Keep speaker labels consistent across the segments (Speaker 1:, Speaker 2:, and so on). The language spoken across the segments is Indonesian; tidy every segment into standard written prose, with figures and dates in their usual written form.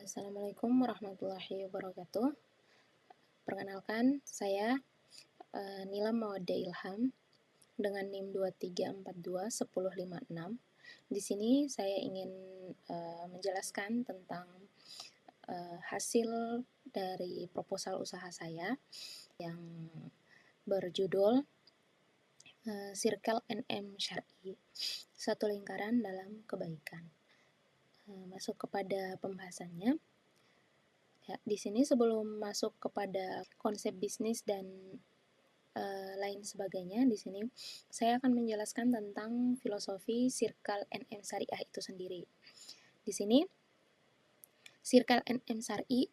Speaker 1: Assalamualaikum warahmatullahi wabarakatuh. Perkenalkan, saya Nila Mawadda Ilham dengan NIM 23421056. Di sini saya ingin menjelaskan tentang hasil dari proposal usaha saya yang berjudul Circle NM Syar'i, satu lingkaran dalam kebaikan. Masuk kepada pembahasannya. Ya, di sini sebelum masuk kepada konsep bisnis dan lain sebagainya, di sini saya akan menjelaskan tentang filosofi Circle NM Syariah itu sendiri. Di sini, Circle NM Syar'i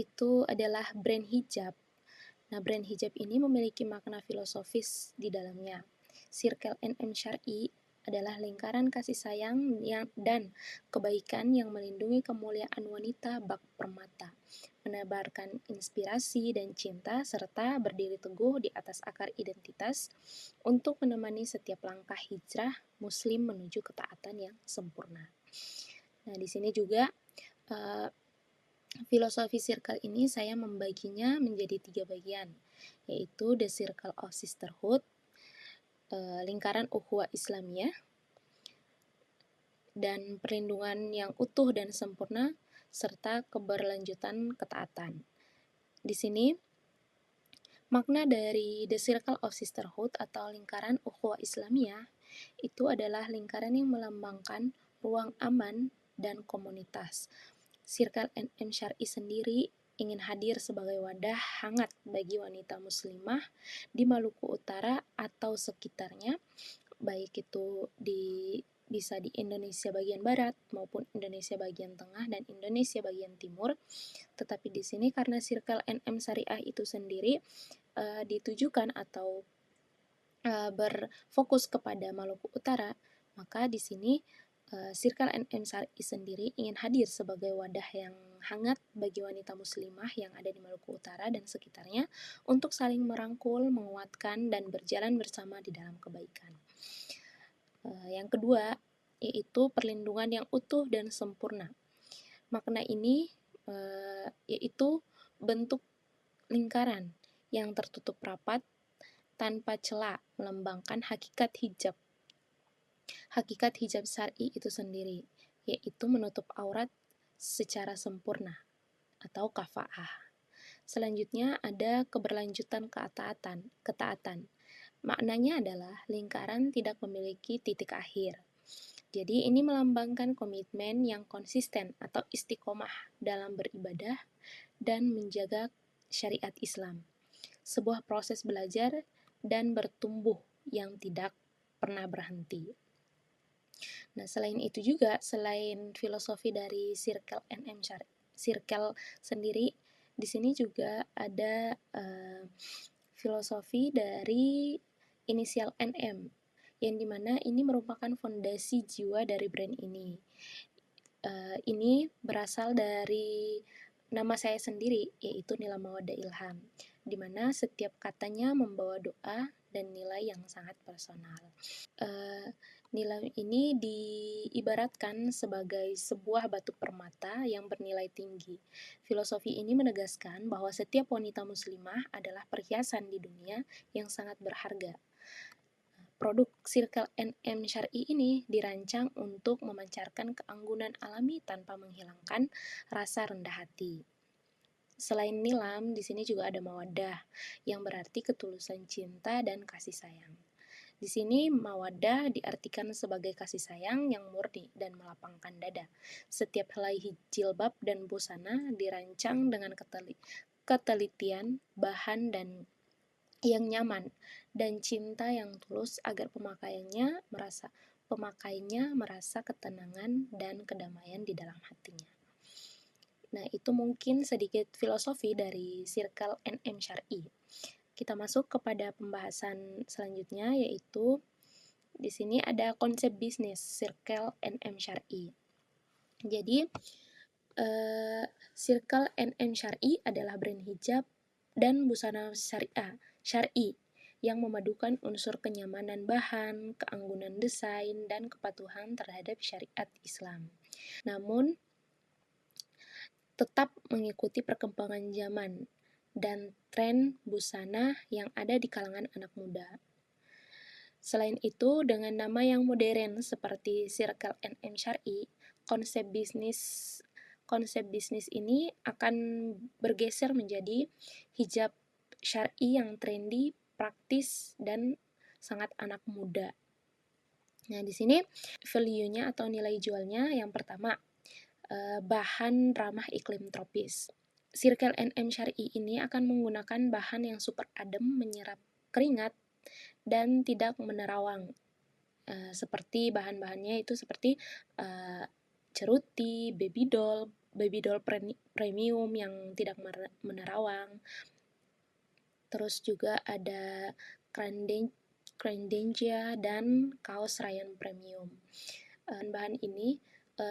Speaker 1: itu adalah brand hijab. Nah, brand hijab ini memiliki makna filosofis di dalamnya. Circle NM Syar'i adalah lingkaran kasih sayang dan kebaikan yang melindungi kemuliaan wanita bak permata, menebarkan inspirasi dan cinta, serta berdiri teguh di atas akar identitas untuk menemani setiap langkah hijrah muslim menuju ketaatan yang sempurna. Nah, di sini juga filosofi circle ini saya membaginya menjadi 3 bagian, yaitu the circle of sisterhood, lingkaran ukhuwah Islamiyah, dan perlindungan yang utuh dan sempurna, serta keberlanjutan ketaatan. Di sini, makna dari the circle of sisterhood atau lingkaran ukhuwah Islamiyah itu adalah lingkaran yang melambangkan ruang aman dan komunitas. Circle NM Syar'i sendiri ingin hadir sebagai wadah hangat bagi wanita muslimah di Maluku Utara atau sekitarnya, baik itu bisa di Indonesia bagian barat maupun Indonesia bagian tengah dan Indonesia bagian timur. Tetapi di sini karena Circle NM Syariah itu sendiri ditujukan atau berfokus kepada Maluku Utara, maka di sini Circle NM Syar'i sendiri ingin hadir sebagai wadah yang hangat bagi wanita muslimah yang ada di Maluku Utara dan sekitarnya untuk saling merangkul, menguatkan, dan berjalan bersama di dalam kebaikan. Yang kedua, yaitu perlindungan yang utuh dan sempurna. Makna ini yaitu bentuk lingkaran yang tertutup rapat tanpa celah melambangkan hakikat hijab. Hakikat hijab syar'i itu sendiri, yaitu menutup aurat secara sempurna atau kafa'ah. Selanjutnya ada keberlanjutan ketaatan. Maknanya adalah lingkaran tidak memiliki titik akhir. Jadi ini melambangkan komitmen yang konsisten atau istiqomah dalam beribadah dan menjaga syariat Islam. Sebuah proses belajar dan bertumbuh yang tidak pernah berhenti. Nah, selain itu juga, selain filosofi dari Circle NM Circle sendiri, di sini juga ada filosofi dari inisial NM, yang dimana ini merupakan fondasi jiwa dari brand ini. Ini berasal dari nama saya sendiri, yaitu Nila Mawadda Ilham, di mana setiap katanya membawa doa dan nilai yang sangat personal. Nilai ini diibaratkan sebagai sebuah batu permata yang bernilai tinggi. Filosofi ini menegaskan bahwa setiap wanita muslimah adalah perhiasan di dunia yang sangat berharga. Produk Circle NM Syar'i ini dirancang untuk memancarkan keanggunan alami tanpa menghilangkan rasa rendah hati. Selain nilam, di sini juga ada mawaddah, yang berarti ketulusan cinta dan kasih sayang. Di sini mawaddah diartikan sebagai kasih sayang yang murni dan melapangkan dada. Setiap helai jilbab dan busana dirancang dengan ketelitian, bahan dan yang nyaman, dan cinta yang tulus agar pemakainya merasa ketenangan dan kedamaian di dalam hatinya. Nah, itu mungkin sedikit filosofi dari Circle NM Syar'i. Kita masuk kepada pembahasan selanjutnya, yaitu di sini ada konsep bisnis Circle NM Syar'i. Jadi, Circle NM Syar'i adalah brand hijab dan busana syar'i yang memadukan unsur kenyamanan bahan, keanggunan desain, dan kepatuhan terhadap syariat Islam. Namun, tetap mengikuti perkembangan zaman dan tren busana yang ada di kalangan anak muda. Selain itu, dengan nama yang modern seperti Circle NM Syar'i, konsep bisnis ini akan bergeser menjadi hijab syar'i yang trendy, praktis, dan sangat anak muda. Nah, di sini value-nya atau nilai jualnya yang pertama, bahan ramah iklim tropis. Circle NM Syar'i ini akan menggunakan bahan yang super adem, menyerap keringat, dan tidak menerawang. Seperti bahan-bahannya itu seperti ceruti, baby doll premium yang tidak menerawang. Terus juga ada Crandengia dan kaos rayon premium. Bahan ini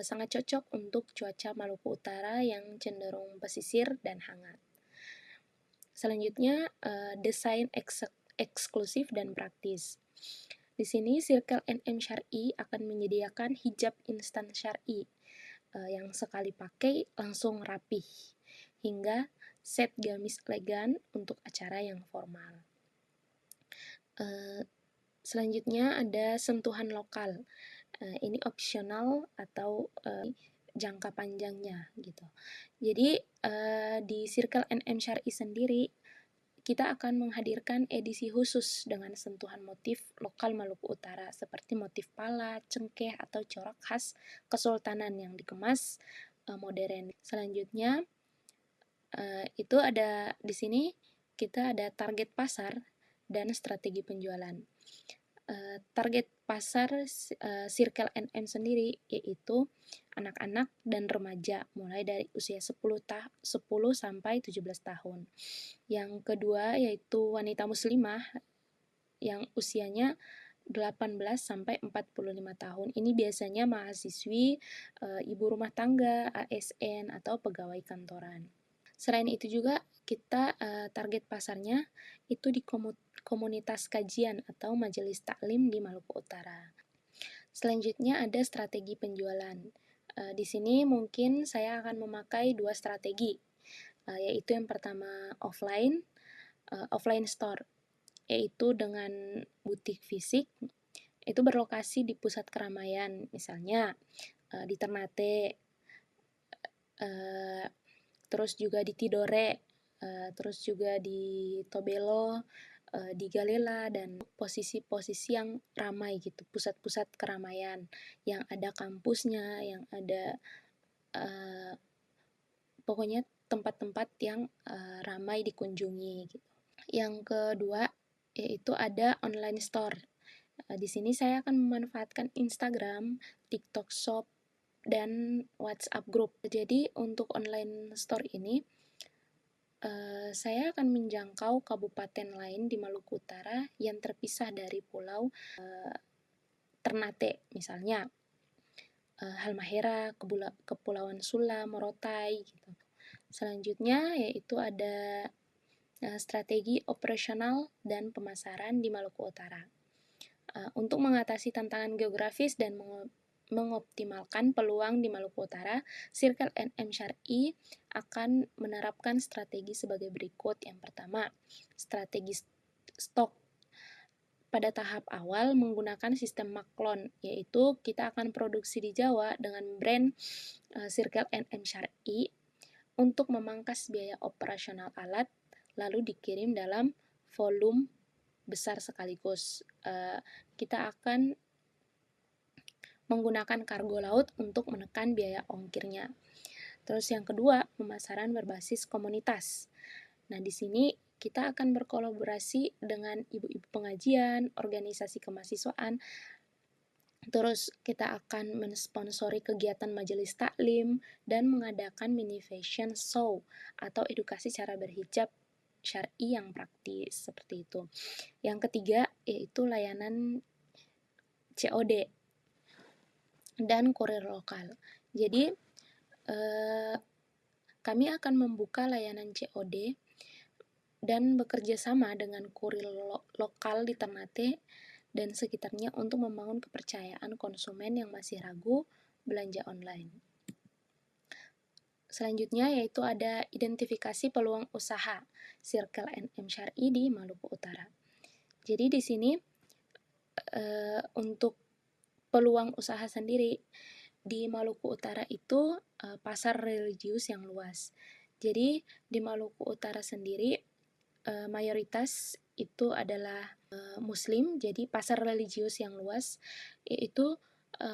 Speaker 1: sangat cocok untuk cuaca Maluku Utara yang cenderung pesisir dan hangat. Selanjutnya, desain eksklusif dan praktis. Di sini Circle NM Syar'i akan menyediakan hijab instan syar'i yang sekali pakai langsung rapih, hingga set gamis elegan untuk acara yang formal. Selanjutnya ada sentuhan lokal. Ini opsional atau jangka panjangnya gitu. Jadi di Circle NM Syar'i sendiri kita akan menghadirkan edisi khusus dengan sentuhan motif lokal Maluku Utara seperti motif pala, cengkeh, atau corak khas kesultanan yang dikemas modern. Selanjutnya itu ada di sini kita ada target pasar dan strategi penjualan. Target pasar Circle NM sendiri yaitu anak-anak dan remaja mulai dari usia 10 sampai 17 tahun. Yang kedua yaitu wanita muslimah yang usianya 18 sampai 45 tahun. Ini biasanya mahasiswi, ibu rumah tangga, ASN, atau pegawai kantoran. Selain itu juga kita target pasarnya itu di komunitas kajian atau majelis taklim di Maluku Utara. Selanjutnya ada strategi penjualan. Di sini mungkin saya akan memakai dua strategi, yaitu yang pertama offline store, yaitu dengan butik fisik itu berlokasi di pusat keramaian, misalnya di Ternate, terus juga di Tidore, terus juga di Tobelo, di Galela, dan posisi-posisi yang ramai gitu, pusat-pusat keramaian yang ada kampusnya, yang ada pokoknya tempat-tempat yang ramai dikunjungi gitu. Yang kedua yaitu ada online store. Di sini saya akan memanfaatkan Instagram, TikTok Shop, dan WhatsApp Group. Jadi untuk online store ini saya akan menjangkau kabupaten lain di Maluku Utara yang terpisah dari pulau Ternate, misalnya Halmahera, Kepulauan Sula, Morotai gitu. Selanjutnya yaitu ada strategi operasional dan pemasaran di Maluku Utara. Untuk mengatasi tantangan geografis dan mengoptimalkan peluang di Maluku Utara, Circle NM Syar'i akan menerapkan strategi sebagai berikut. Yang pertama, strategi stok. Pada tahap awal menggunakan sistem maklon, yaitu kita akan produksi di Jawa dengan brand Circle NM Syar'i untuk memangkas biaya operasional alat, lalu dikirim dalam volume besar sekaligus. Kita akan menggunakan kargo laut untuk menekan biaya ongkirnya. Terus yang kedua, pemasaran berbasis komunitas. Nah, di sini kita akan berkolaborasi dengan ibu-ibu pengajian, organisasi kemahasiswaan. Terus kita akan mensponsori kegiatan majelis taklim dan mengadakan mini fashion show atau edukasi cara berhijab syar'i yang praktis, seperti itu. Yang ketiga yaitu layanan COD dan kurir lokal. Jadi kami akan membuka layanan COD dan bekerja sama dengan kurir lokal di Ternate dan sekitarnya untuk membangun kepercayaan konsumen yang masih ragu belanja online. Selanjutnya yaitu ada identifikasi peluang usaha Circle NM Syar'i di Maluku Utara. Jadi di sini untuk peluang usaha sendiri di Maluku Utara itu pasar religius yang luas. Jadi di Maluku Utara sendiri mayoritas itu adalah Muslim, jadi pasar religius yang luas, yaitu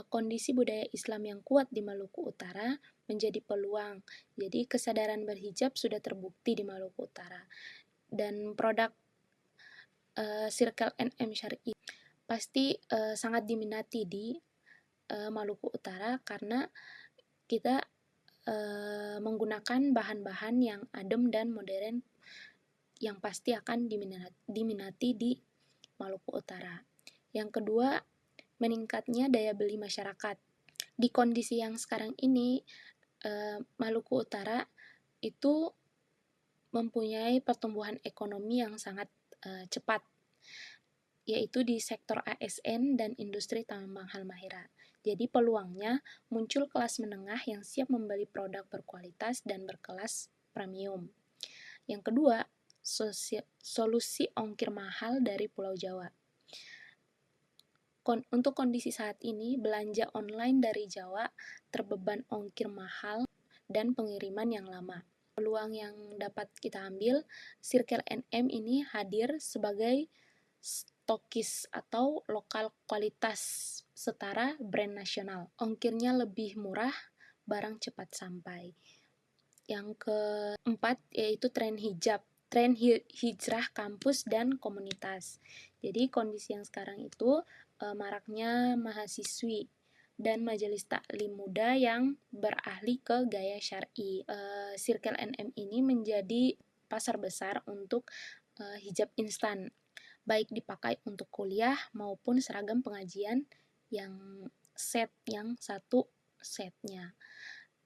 Speaker 1: kondisi budaya Islam yang kuat di Maluku Utara menjadi peluang. Jadi kesadaran berhijab sudah terbukti di Maluku Utara. Dan produk Circle NM Syar'i pasti sangat diminati di Maluku Utara karena kita menggunakan bahan-bahan yang adem dan modern yang pasti akan diminati di Maluku Utara. Yang kedua, meningkatnya daya beli masyarakat. Di kondisi yang sekarang ini, Maluku Utara itu mempunyai pertumbuhan ekonomi yang sangat cepat, yaitu di sektor ASN dan industri tambang Halmahera. Jadi peluangnya muncul kelas menengah yang siap membeli produk berkualitas dan berkelas premium. Yang kedua, solusi ongkir mahal dari Pulau Jawa. Untuk kondisi saat ini, belanja online dari Jawa terbeban ongkir mahal dan pengiriman yang lama. Peluang yang dapat kita ambil, Circle NM ini hadir sebagai stokis atau lokal kualitas setara brand nasional. Ongkirnya lebih murah, barang cepat sampai. Yang keempat yaitu tren hijrah kampus dan komunitas. Jadi kondisi yang sekarang itu maraknya mahasiswi dan majelis taklim muda yang beralih ke gaya syar'i. Circle NM ini menjadi pasar besar untuk hijab instan, baik dipakai untuk kuliah maupun seragam pengajian yang satu setnya.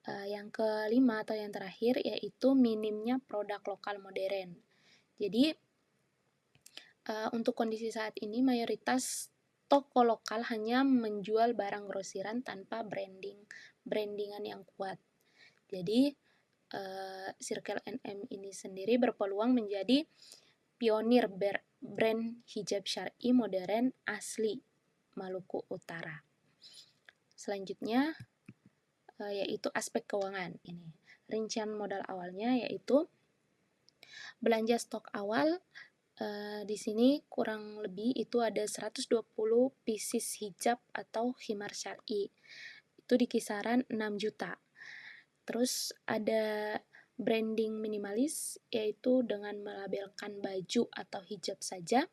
Speaker 1: Yang kelima atau yang terakhir yaitu minimnya produk lokal modern. Jadi untuk kondisi saat ini mayoritas toko lokal hanya menjual barang grosiran tanpa brandingan yang kuat. Jadi Circle NM ini sendiri berpeluang menjadi pionir brand hijab syar'i modern asli Maluku Utara. Selanjutnya yaitu aspek keuangan. Ini rincian modal awalnya yaitu belanja stok awal. Di sini kurang lebih itu ada 120 pieces hijab atau khimar syar'i. Itu di kisaran 6 juta. Terus ada branding minimalis, yaitu dengan melabelkan baju atau hijab saja.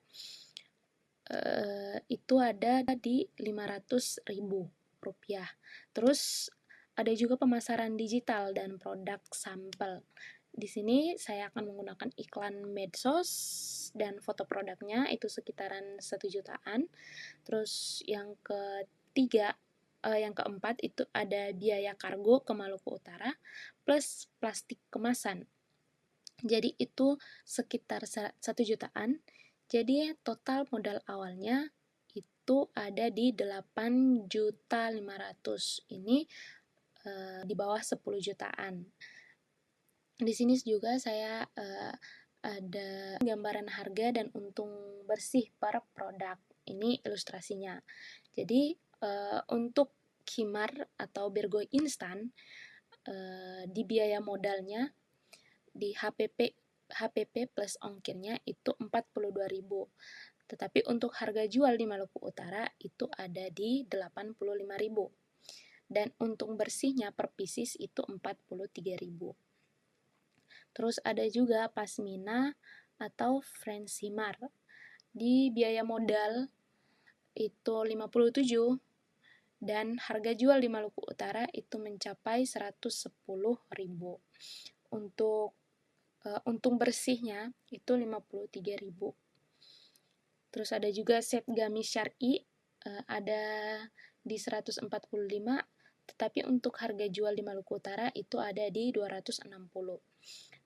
Speaker 1: Itu ada di 500.000 rupiah. Terus ada juga pemasaran digital dan produk sampel. Di sini saya akan menggunakan iklan medsos dan foto produknya itu sekitaran 1 jutaan. Terus yang keempat itu ada biaya kargo ke Maluku Utara plus plastik kemasan. Jadi itu sekitar 1 jutaan. Jadi total modal awalnya itu ada di 8.500.000. Ini di bawah 10 jutaan. Di sini juga saya ada gambaran harga dan untung bersih per produk. Ini ilustrasinya. Jadi untuk khimar atau bergoy instan di biaya modalnya di HPP plus ongkirnya itu 42.000. Tetapi untuk harga jual di Maluku Utara itu ada di 85.000. Dan untung bersihnya per pieces itu 43.000. Terus ada juga pasmina atau French himar. Di biaya modal itu 57 dan harga jual di Maluku Utara itu mencapai 110.000. Untuk untung bersihnya itu 53.000. Terus ada juga set gamis syar'i ada di 145, tetapi untuk harga jual di Maluku Utara itu ada di 260.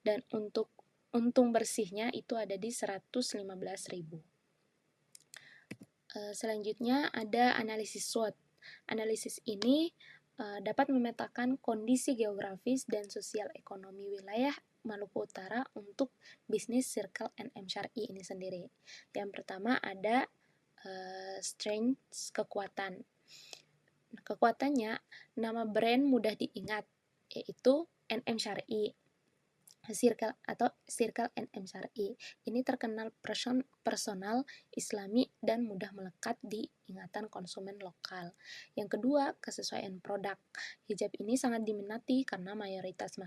Speaker 1: Dan untuk untung bersihnya itu ada di 115.000. Selanjutnya ada analisis SWOT. Analisis ini dapat memetakan kondisi geografis dan sosial ekonomi wilayah Maluku Utara untuk bisnis Circle NM Syar'i ini sendiri. Yang pertama ada strengths, kekuatan. Kekuatannya, nama brand mudah diingat, yaitu NM Syar'i. Circle NM Syar'i. Ini terkenal personal, islami, dan mudah melekat di ingatan konsumen lokal. Yang kedua, kesesuaian produk. Hijab ini sangat diminati karena mayoritas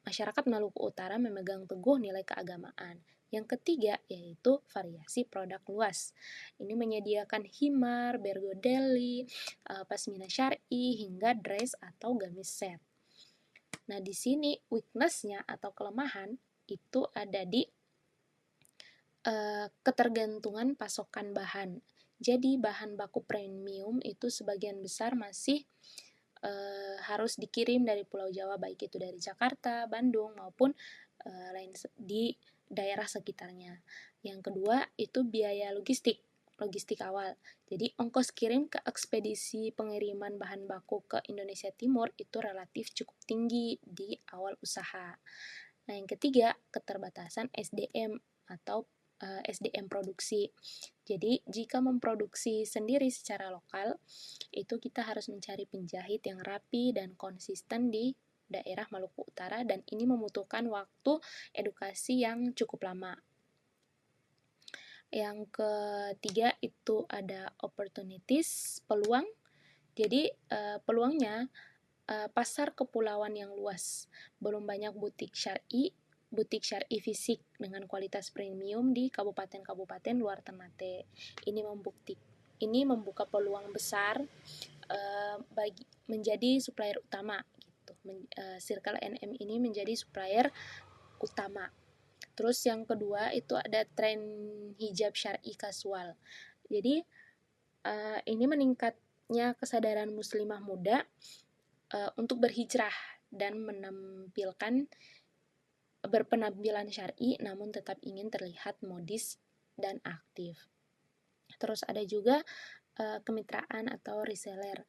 Speaker 1: masyarakat Maluku Utara memegang teguh nilai keagamaan. Yang ketiga, yaitu variasi produk luas. Ini menyediakan himar, bergodeli, pasmina syar'i, hingga dress atau gamis set. Nah, di sini weakness-nya atau kelemahan itu ada di ketergantungan pasokan bahan. Jadi, bahan baku premium itu sebagian besar masih harus dikirim dari Pulau Jawa, baik itu dari Jakarta, Bandung, maupun lain di daerah sekitarnya. Yang kedua, itu biaya logistik awal. Jadi ongkos kirim ke ekspedisi pengiriman bahan baku ke Indonesia Timur itu relatif cukup tinggi di awal usaha. Nah, yang ketiga, keterbatasan SDM atau SDM produksi. Jadi, jika memproduksi sendiri secara lokal, itu kita harus mencari penjahit yang rapi dan konsisten di daerah Maluku Utara, dan ini membutuhkan waktu edukasi yang cukup lama. Yang ketiga itu ada opportunities, peluang. Jadi peluangnya pasar kepulauan yang luas. Belum banyak butik syar'i fisik dengan kualitas premium di kabupaten-kabupaten luar Ternate. Ini membuka peluang besar bagi menjadi supplier utama gitu. Circle NM ini menjadi supplier utama. Terus yang kedua itu ada tren hijab syar'i kasual. Jadi ini meningkatnya kesadaran muslimah muda untuk berhijrah dan berpenampilan syar'i namun tetap ingin terlihat modis dan aktif. Terus ada juga kemitraan atau reseller.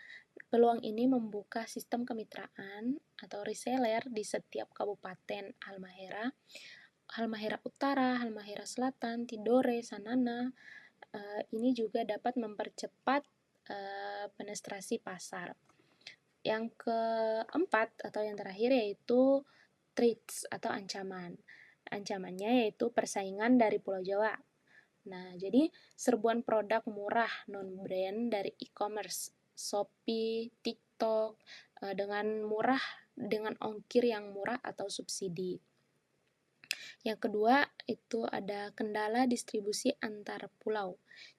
Speaker 1: Peluang ini membuka sistem kemitraan atau reseller di setiap kabupaten Halmahera Utara, Halmahera Selatan, Tidore, Sanana. Ini juga dapat mempercepat penetrasi pasar. Yang keempat atau yang terakhir yaitu threats atau ancaman. Ancamannya yaitu persaingan dari Pulau Jawa. Nah, jadi serbuan produk murah non-brand dari e-commerce, Shopee, TikTok, dengan ongkir yang murah atau subsidi. Yang kedua itu ada kendala distribusi antar pulau.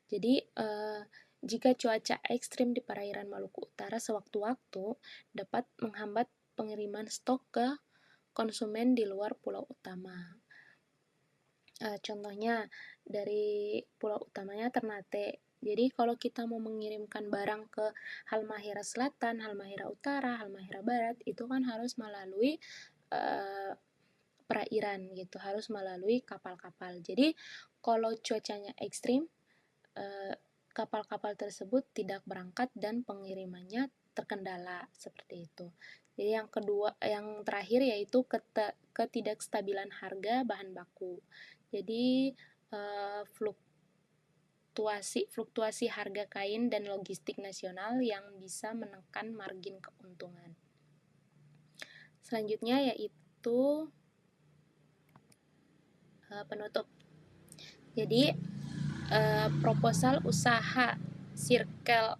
Speaker 1: Jadi jika cuaca ekstrim di perairan Maluku Utara sewaktu-waktu dapat menghambat pengiriman stok ke konsumen di luar pulau utama. Contohnya dari pulau utamanya Ternate. Jadi kalau kita mau mengirimkan barang ke Halmahera Selatan, Halmahera Utara, Halmahera Barat, itu kan harus melalui perairan gitu, harus melalui kapal-kapal. Jadi kalau cuacanya ekstrim, kapal-kapal tersebut tidak berangkat dan pengirimannya terkendala seperti itu. Jadi yang terakhir yaitu ketidakstabilan harga bahan baku. Jadi fluktuasi harga kain dan logistik nasional yang bisa menekan margin keuntungan. Selanjutnya yaitu penutup. Jadi proposal usaha Circle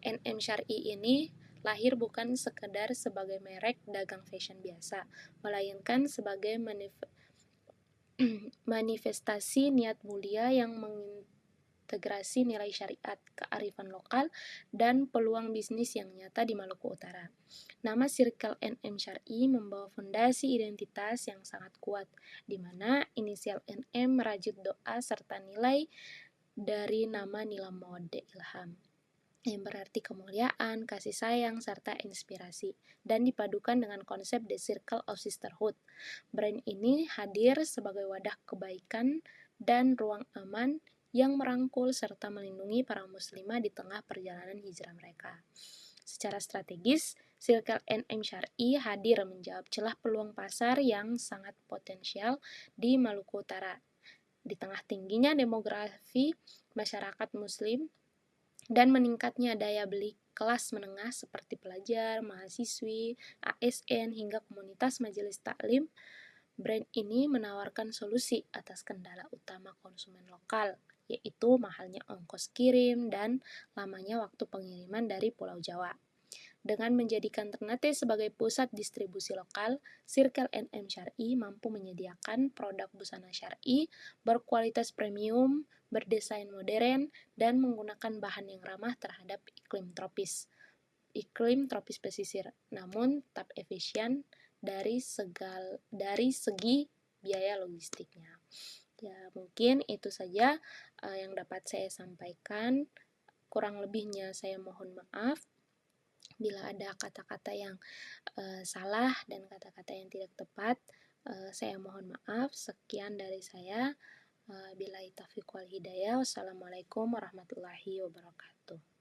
Speaker 1: NM Syar'i ini lahir bukan sekedar sebagai merek dagang fashion biasa, melainkan sebagai manifestasi niat mulia yang mengintegrasi nilai syariat, kearifan lokal, dan peluang bisnis yang nyata di Maluku Utara. Nama Circle NM Syar'i membawa fondasi identitas yang sangat kuat, di mana inisial NM merajut doa serta nilai dari nama Nilam Mode Ilham, yang berarti kemuliaan, kasih sayang, serta inspirasi, dan dipadukan dengan konsep The Circle of Sisterhood. Brand ini hadir sebagai wadah kebaikan dan ruang aman yang merangkul serta melindungi para muslimah di tengah perjalanan hijrah mereka. Secara strategis, Circle NM Syar'i hadir menjawab celah peluang pasar yang sangat potensial di Maluku Utara. Di tengah tingginya demografi masyarakat Muslim dan meningkatnya daya beli kelas menengah seperti pelajar, mahasiswi, ASN, hingga komunitas majelis taklim, brand ini menawarkan solusi atas kendala utama konsumen lokal, yaitu mahalnya ongkos kirim dan lamanya waktu pengiriman dari Pulau Jawa. Dengan menjadikan Ternate sebagai pusat distribusi lokal, Circle NM Syar'i mampu menyediakan produk busana syar'i berkualitas premium, berdesain modern, dan menggunakan bahan yang ramah terhadap iklim tropis pesisir, namun tetap efisien dari segi biaya logistiknya. Ya, mungkin itu saja yang dapat saya sampaikan. Kurang lebihnya saya mohon maaf. Bila ada kata-kata yang salah dan kata-kata yang tidak tepat, saya mohon maaf. Sekian dari saya. Billahi taufiq wal hidayah. Wassalamualaikum warahmatullahi wabarakatuh.